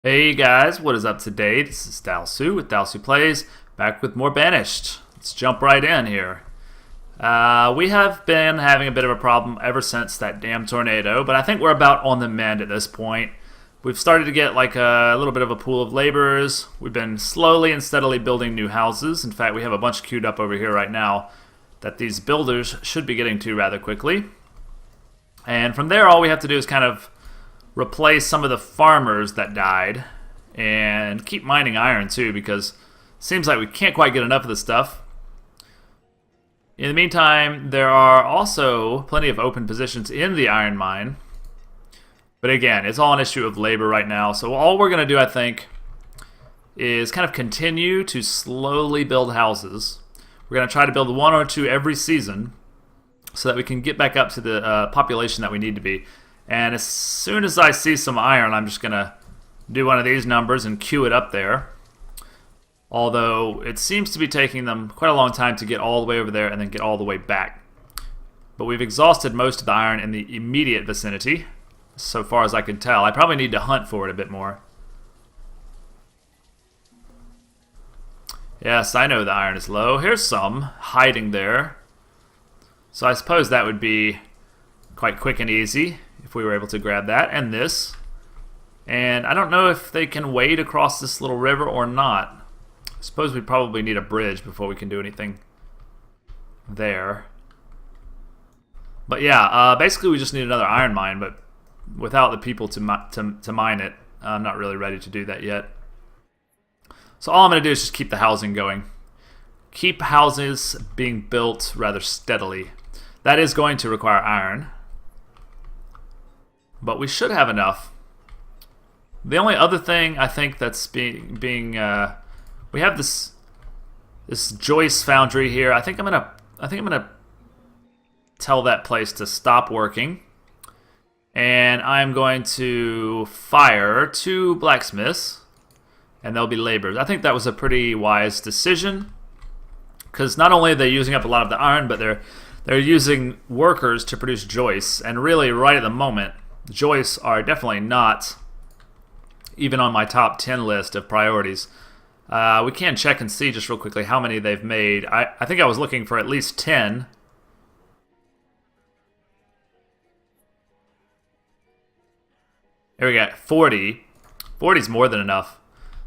Hey guys, what is up today? This is Dalsu with Dalsu Plays, back with more Banished. Let's jump right in here. We have been having a bit of a problem ever since that damn tornado, but I think we're about on the mend at this point. We've started to get like a little bit of a pool of laborers. We've been slowly and steadily building new houses. In fact, we have a bunch queued up over here right now that these builders should be getting to rather quickly. And from there, all we have to do is kind of replace some of the farmers that died and keep mining iron too, because it seems like we can't quite get enough of this stuff. In the meantime, there are also plenty of open positions in the iron mine, but again, it's all an issue of labor right now. So all we're going to do, I think, is kind of continue to slowly build houses. We're going to try to build one or two every season so that we can get back up to the population that we need to be. And as soon as I see some iron, I'm just going to do one of these numbers and queue it up there. Although it seems to be taking them quite a long time to get all the way over there and then get all the way back. But we've exhausted most of the iron in the immediate vicinity, so far as I can tell. I probably need to hunt for it a bit more. Yes, I know the iron is low. Here's some hiding there. So I suppose that would be quite quick and easy if we were able to grab that and this. And I don't know if they can wade across this little river or not. I suppose we probably need a bridge before we can do anything there. But yeah, basically we just need another iron mine, but without the people to mine it, I'm not really ready to do that yet. So all I'm going to do is just keep the housing going. Keep houses being built rather steadily. That is going to require iron, but we should have enough. The only other thing I think that's being we have this Joyce foundry here. I think I'm gonna tell that place to stop working, and I'm going to fire 2 blacksmiths, and they'll be laborers. I think that was a pretty wise decision, because not only are they using up a lot of the iron, but they're using workers to produce joists, and really right at the moment, joists are definitely not even on my top 10 list of priorities. We can check and see just real quickly how many they've made. I think I was looking for at least 10. Here we got 40. 40 is more than enough.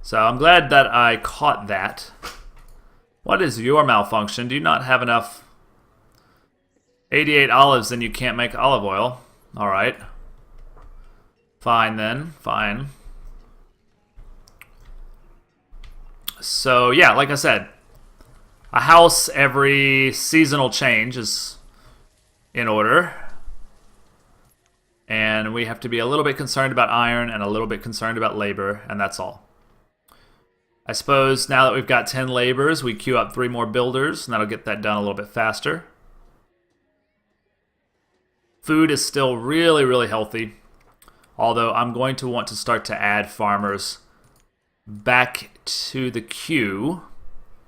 So I'm glad that I caught that. What is your malfunction? Do you not have enough 88 olives, then you can't make olive oil? Alright. Fine then, fine. So yeah, like I said, a house every seasonal change is in order. And we have to be a little bit concerned about iron and a little bit concerned about labor, and that's all. I suppose now that we've got 10 laborers, we queue up 3 more builders, and that'll get that done a little bit faster. Food is still really, really healthy, although I'm going to want to start to add farmers back to the queue.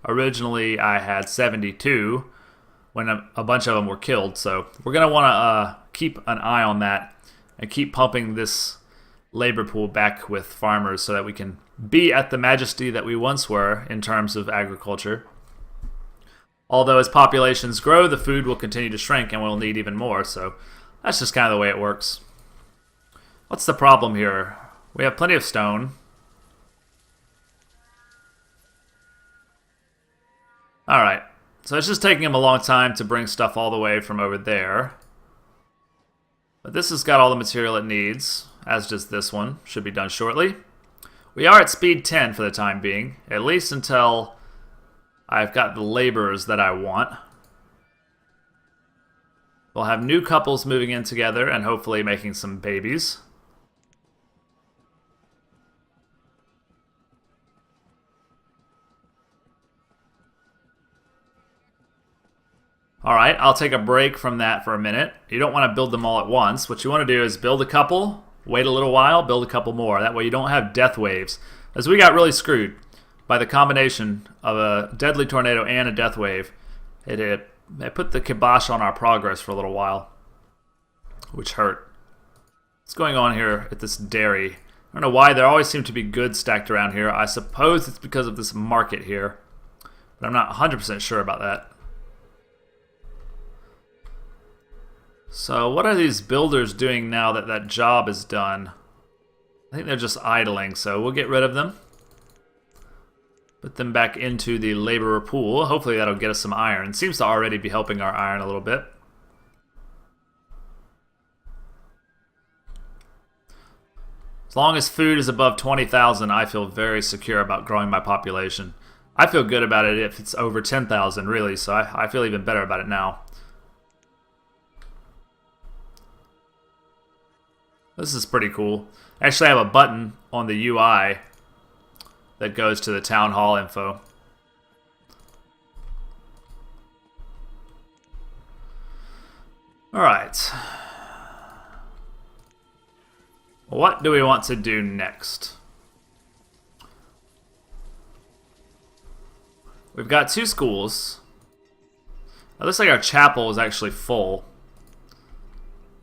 Originally, I had 72 when a bunch of them were killed, so we're going to want to keep an eye on that and keep pumping this labor pool back with farmers so that we can be at the majesty that we once were in terms of agriculture. Although as populations grow, the food will continue to shrink and we'll need even more, so that's just kind of the way it works. What's the problem here? We have plenty of stone. Alright, so it's just taking them a long time to bring stuff all the way from over there. But this has got all the material it needs, as does this one. Should be done shortly. We are at speed 10 for the time being, at least until I've got the laborers that I want. We'll have new couples moving in together and hopefully making some babies. Alright, I'll take a break from that for a minute. You don't want to build them all at once. What you want to do is build a couple, wait a little while, build a couple more. That way you don't have death waves. As we got really screwed by the combination of a deadly tornado and a death wave, it put the kibosh on our progress for a little while, which hurt. What's going on here at this dairy? I don't know why there always seem to be goods stacked around here. I suppose it's because of this market here, but I'm not 100% sure about that. So what are these builders doing now that that job is done? I think they're just idling, so we'll get rid of them. Put them back into the laborer pool. Hopefully that'll get us some iron. Seems to already be helping our iron a little bit. As long as food is above 20,000, I feel very secure about growing my population. I feel good about it if it's over 10,000, really, so I feel even better about it now. This is pretty cool. Actually, I have a button on the UI that goes to the town hall info. Alright. What do we want to do next? We've got 2 schools. It looks like our chapel is actually full.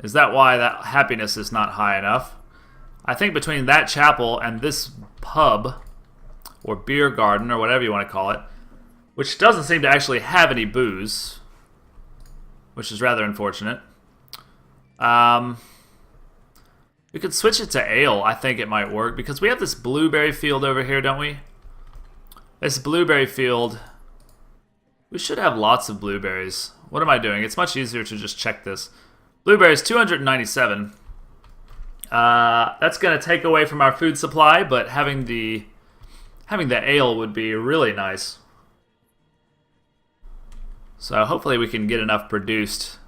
Is that why that happiness is not high enough? I think between that chapel and this pub, or beer garden, or whatever you want to call it, which doesn't seem to actually have any booze, which is rather unfortunate. We could switch it to ale. I think it might work, because we have this blueberry field over here, don't we? This blueberry field, we should have lots of blueberries. What am I doing? It's much easier to just check this. Blueberries, 297. That's going to take away from our food supply, but having the ale would be really nice. So hopefully we can get enough produced.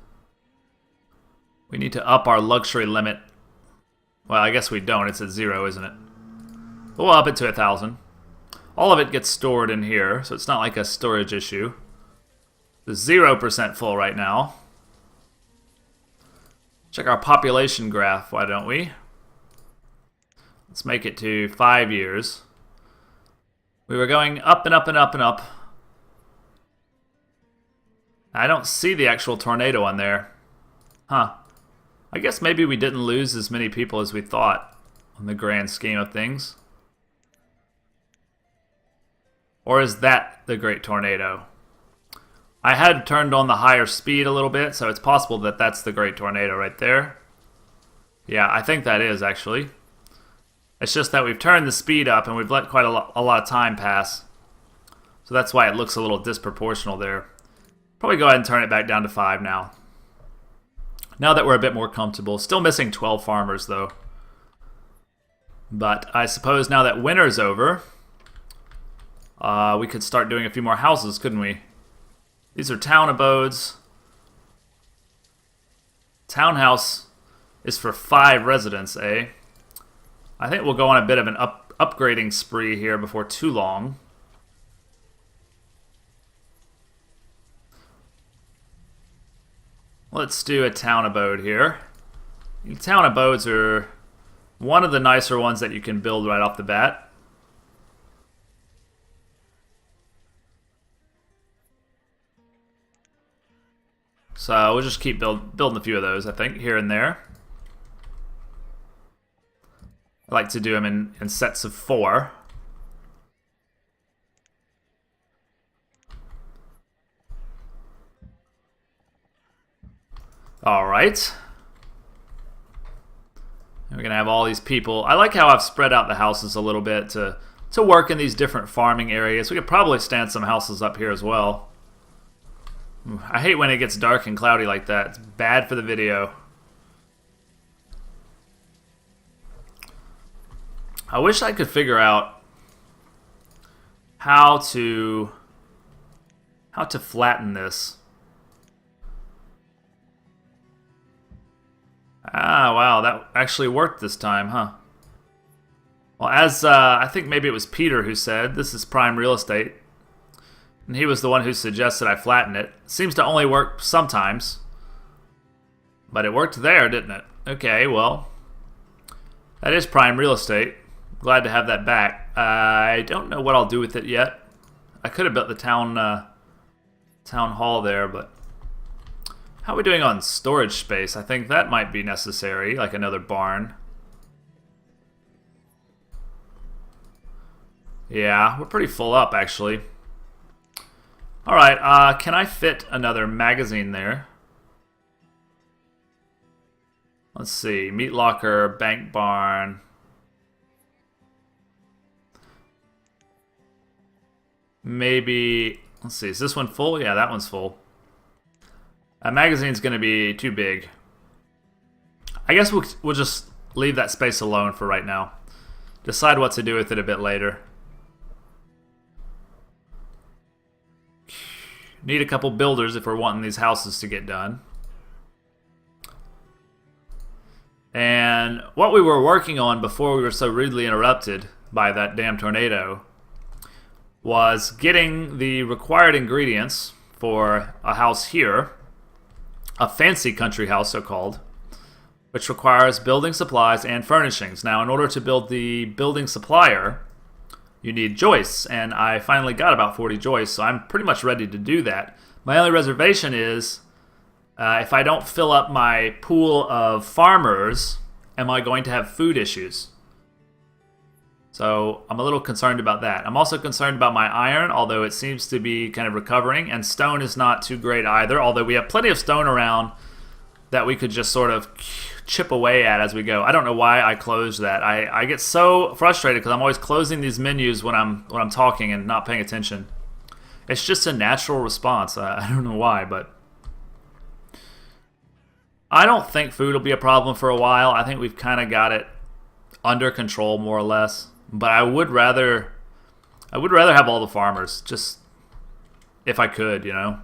We need to up our luxury limit. Well, I guess we don't. It's at 0, isn't it? But we'll up it to 1,000. All of it gets stored in here, so it's not like a storage issue. It's 0% full right now. Check our population graph, why don't we? Let's make it to 5 years. We were going up and up and up and up. I don't see the actual tornado on there. Huh. I guess maybe we didn't lose as many people as we thought on the grand scheme of things. Or is that the Great Tornado? I had turned on the higher speed a little bit, so it's possible that that's the Great Tornado right there. Yeah, I think that is, actually. It's just that we've turned the speed up and we've let quite a lot of time pass. So that's why it looks a little disproportional there. Probably go ahead and turn it back down to 5 now. Now that we're a bit more comfortable. Still missing 12 farmers, though. But I suppose now that winter's over, we could start doing a few more houses, couldn't we? These are town abodes. Townhouse is for 5 residents, eh? I think we'll go on a bit of an upgrading spree here before too long. Let's do a town abode here. Town abodes are one of the nicer ones that you can build right off the bat. So we'll just keep building a few of those, I think, here and there. I like to do them in sets of 4. Alright. We're going to have all these people. I like how I've spread out the houses a little bit to work in these different farming areas. We could probably stand some houses up here as well. I hate when it gets dark and cloudy like that. It's bad for the video. I wish I could figure out how to flatten this. Ah, wow, that actually worked this time, huh? Well, as I think maybe it was Peter who said, this is prime real estate. And he was the one who suggested I flatten it. Seems to only work sometimes. But it worked there, didn't it? Okay, well, that is prime real estate. Glad to have that back. I don't know what I'll do with it yet. I could have built the town hall there, but how are we doing on storage space? I think that might be necessary, like another barn. Yeah, we're pretty full up, actually. Alright, can I fit another magazine there? Let's see. Meat locker, bank barn. Maybe... Let's see, is this one full? Yeah, that one's full. A magazine's going to be too big. I guess we'll just leave that space alone for right now. Decide what to do with it a bit later. Need a couple builders if we're wanting these houses to get done. And what we were working on before we were so rudely interrupted by that damn tornado was getting the required ingredients for a house here, a fancy country house so-called, which requires building supplies and furnishings. Now, in order to build the building supplier, you need joists, and I finally got about 40 joists, so I'm pretty much ready to do that. My only reservation is, if I don't fill up my pool of farmers, am I going to have food issues? So I'm a little concerned about that. I'm also concerned about my iron, although it seems to be kind of recovering, and stone is not too great either, although we have plenty of stone around that we could just sort of chip away at as we go. I don't know why I closed that. I get so frustrated because I'm always closing these menus when I'm talking and not paying attention. It's just a natural response. I don't know why, but I don't think food will be a problem for a while. I think we've kind of got it under control more or less. But I would rather have all the farmers, just if I could, you know.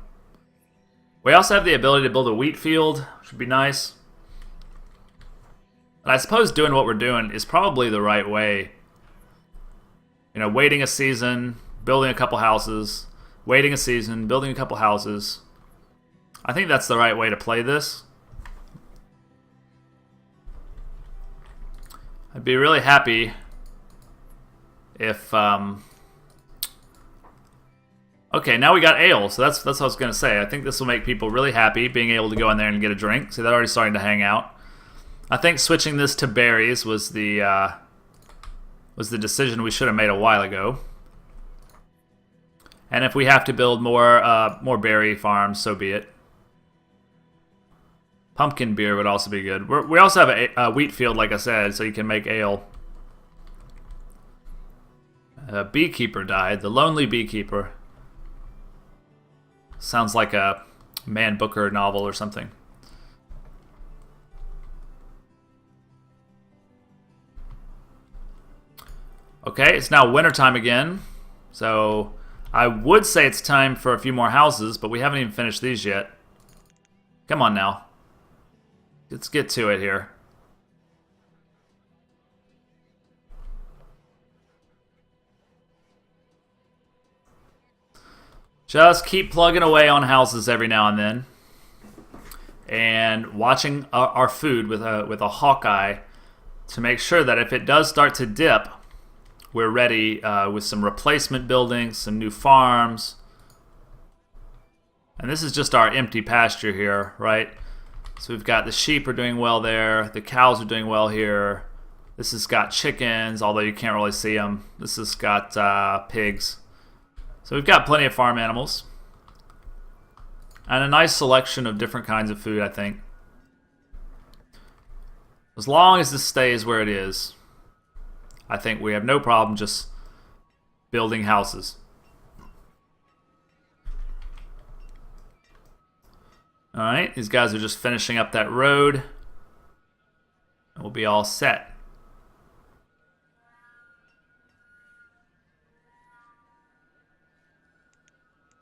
We also have the ability to build a wheat field, which would be nice. And I suppose doing what we're doing is probably the right way. You know, waiting a season, building a couple houses, waiting a season, building a couple houses. I think that's the right way to play this. I'd be really happy if okay, now we got ale, so that's what I was gonna say. I think this will make people really happy, being able to go in there and get a drink. See, they're already starting to hang out. I think switching this to berries was the decision we should have made a while ago. And if we have to build more berry farms, so be it. Pumpkin beer would also be good. We also have a wheat field, like I said, so you can make ale. A beekeeper died. The lonely beekeeper. Sounds like a Man Booker novel or something. Okay, it's now wintertime again. So I would say it's time for a few more houses, but we haven't even finished these yet. Come on now. Let's get to it here. Just keep plugging away on houses every now and then, and watching our food with a hawk eye to make sure that if it does start to dip, we're ready with some replacement buildings, some new farms. And this is just our empty pasture here, right? So we've got the sheep are doing well there, the cows are doing well here. This has got chickens, although you can't really see them. This has got pigs. So we've got plenty of farm animals. And a nice selection of different kinds of food, I think. As long as this stays where it is, I think we have no problem just building houses. Alright, these guys are just finishing up that road. And we'll be all set.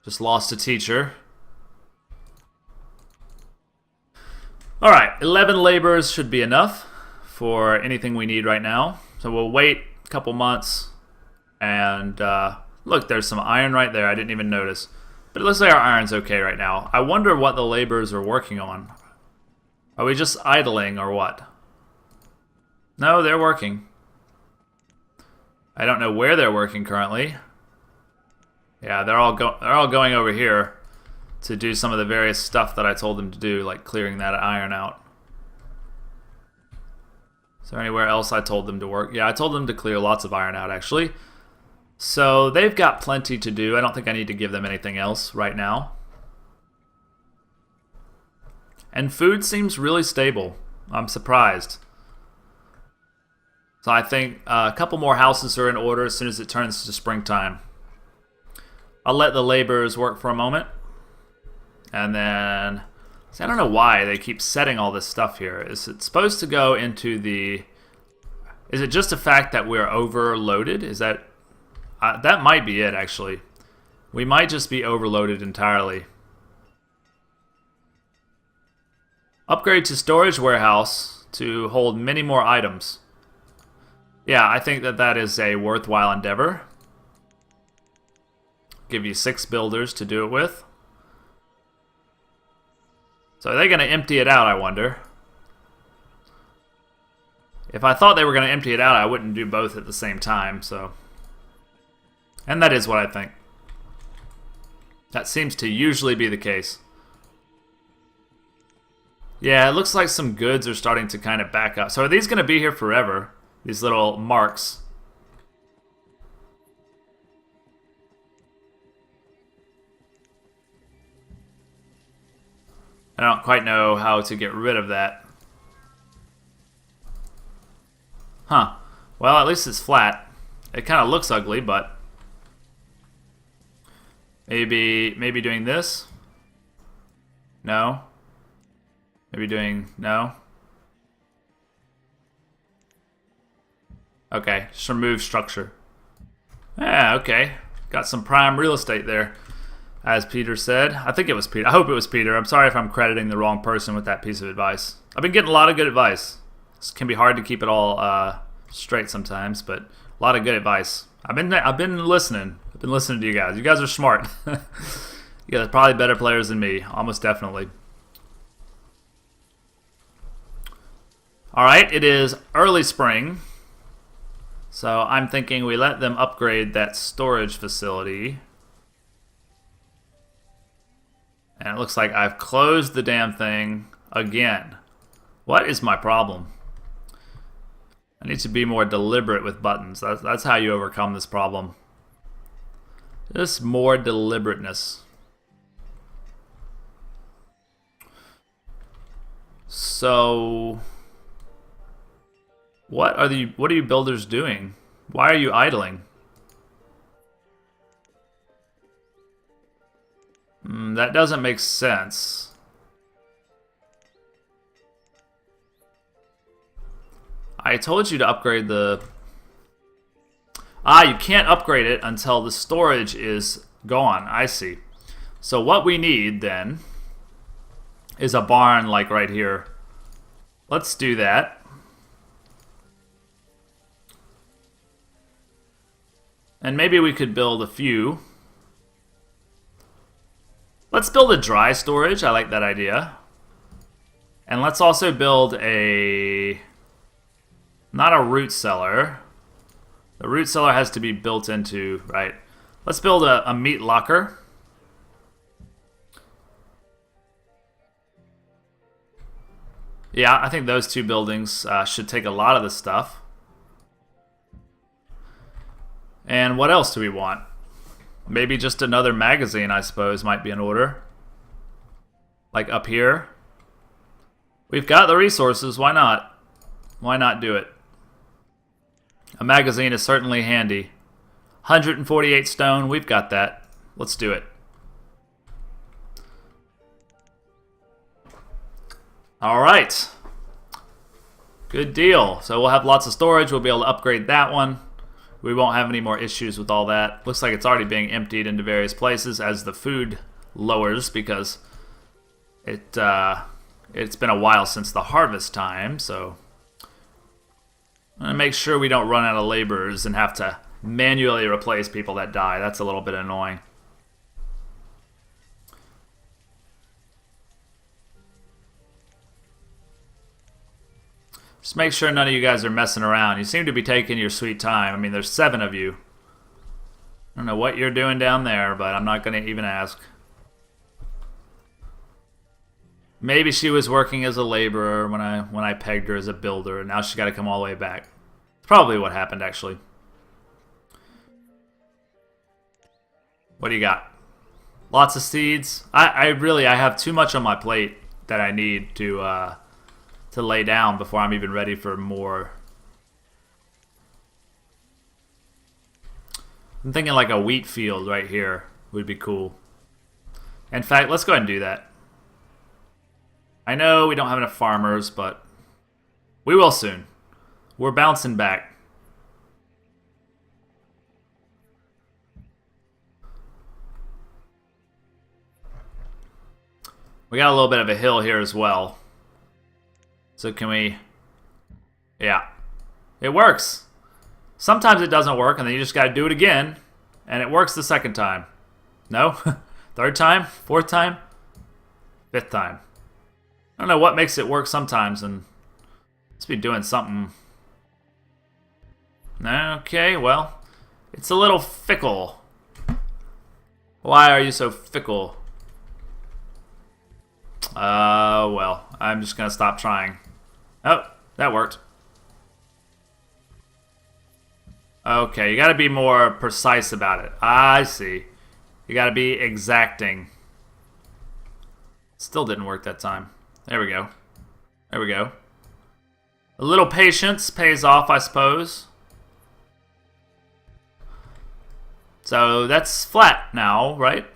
Just lost a teacher. Alright, 11 laborers should be enough for anything we need right now. So we'll wait a couple months. And look, there's some iron right there. I didn't even notice. But it looks like our iron's okay right now. I wonder what the laborers are working on. Are we just idling or what? No, they're working. I don't know where they're working currently. Yeah, they're all going over here to do some of the various stuff that I told them to do, like clearing that iron out. Is there anywhere else I told them to work? Yeah, I told them to clear lots of iron out, actually. So they've got plenty to do. I don't think I need to give them anything else right now. And food seems really stable. I'm surprised. So I think a couple more houses are in order as soon as it turns to springtime. I'll let the laborers work for a moment. And then, see, I don't know why they keep setting all this stuff here. Is it supposed to go into the... Is it just a fact that we're overloaded? Is that... that might be it, actually. We might just be overloaded entirely. Upgrade to storage warehouse to hold many more items. Yeah, I think that that is a worthwhile endeavor. Give you 6 builders to do it with. So are they going to empty it out, I wonder? If I thought they were going to empty it out, I wouldn't do both at the same time, so... And that is what I think. That seems to usually be the case. Yeah, it looks like some goods are starting to kind of back up. So are these going to be here forever? These little marks. I don't quite know how to get rid of that. Huh. Well, at least it's flat. It kind of looks ugly, but... Maybe doing this? No. Maybe doing... No. Okay, just remove structure. Yeah, okay. Got some prime real estate there, as Peter said. I think it was Peter. I hope it was Peter. I'm sorry if I'm crediting the wrong person with that piece of advice. I've been getting a lot of good advice. It can be hard to keep it all straight sometimes, but a lot of good advice. I've been listening. I've been listening to you guys. You guys are smart. You guys are probably better players than me, almost definitely. All right, it is early spring. So I'm thinking we let them upgrade that storage facility. And it looks like I've closed the damn thing again. What is my problem? I need to be more deliberate with buttons. That's how you overcome this problem. Just more deliberateness. So... What are you builders doing? Why are you idling? That doesn't make sense. I told you to upgrade the... you can't upgrade it until the storage is gone. I see. So what we need then is a barn like right here. Let's do that. And maybe we could build a few. Let's build a dry storage. I like that idea. And let's also build a... Not a root cellar. The root cellar has to be built into, right? Let's build a meat locker. Yeah, I think those two buildings should take a lot of the stuff. And what else do we want? Maybe just another magazine, I suppose, might be in order. Like up here. We've got the resources, why not? Why not do it? A magazine is certainly handy. 148 stone, we've got that. Let's do it. Alright. Good deal. So we'll have lots of storage, we'll be able to upgrade that one. We won't have any more issues with all that. Looks like it's already being emptied into various places as the food lowers because it's been a while since the harvest time. So I'm gonna make sure we don't run out of laborers and have to manually replace people that die. That's a little bit annoying. Just make sure none of you guys are messing around. You seem to be taking your sweet time. I mean, there's 7 of you. I don't know what you're doing down there, but I'm not going to even ask. Maybe she was working as a laborer when I pegged her as a builder, and now she's got to come all the way back. It's probably what happened, actually. What do you got? Lots of seeds. I have too much on my plate that I need to lay down before I'm even ready for more. I'm thinking like a wheat field right here would be cool. In fact, let's go ahead and do that. I know we don't have enough farmers, but we will soon. We're bouncing back. We got a little bit of a hill here as well. So can we... Yeah. It works. Sometimes it doesn't work, and then you just got to do it again, and it works the second time. No? Third time? Fourth time? Fifth time. I don't know what makes it work sometimes, and must be doing something. Okay, well, it's a little fickle. Why are you so fickle? Well, I'm just gonna stop trying. Oh, that worked. Okay, you gotta be more precise about it. I see. You gotta be exacting. Still didn't work that time. There we go. There we go. A little patience pays off, I suppose. So that's flat now, right?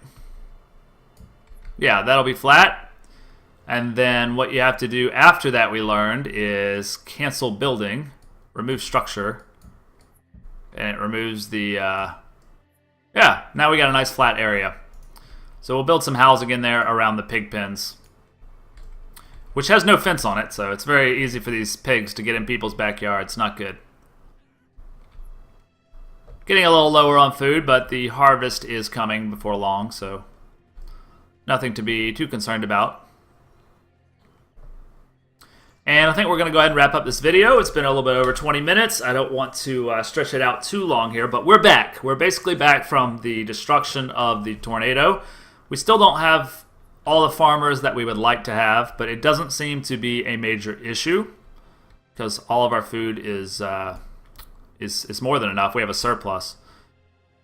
Yeah, that'll be flat. And then what you have to do after that, we learned, is cancel building, remove structure, and it removes the, yeah, now we got a nice flat area. So we'll build some housing in there around the pig pens, which has no fence on it, so it's very easy for these pigs to get in people's backyards. Not good. Getting a little lower on food, but the harvest is coming before long, so nothing to be too concerned about. And I think we're going to go ahead and wrap up this video. It's been a little bit over 20 minutes. I don't want to stretch it out too long here, but we're back. We're basically back from the destruction of the tornado. We still don't have all the farmers that we would like to have, but it doesn't seem to be a major issue because all of our food is more than enough. We have a surplus.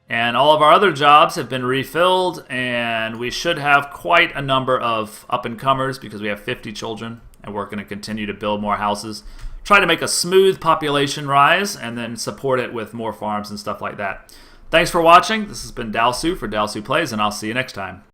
And all of our other jobs have been refilled, and we should have quite a number of up-and-comers because we have 50 children. And we're going to continue to build more houses, try to make a smooth population rise, and then support it with more farms and stuff like that. Thanks for watching. This has been Dalsu for Dalsu Plays, and I'll see you next time.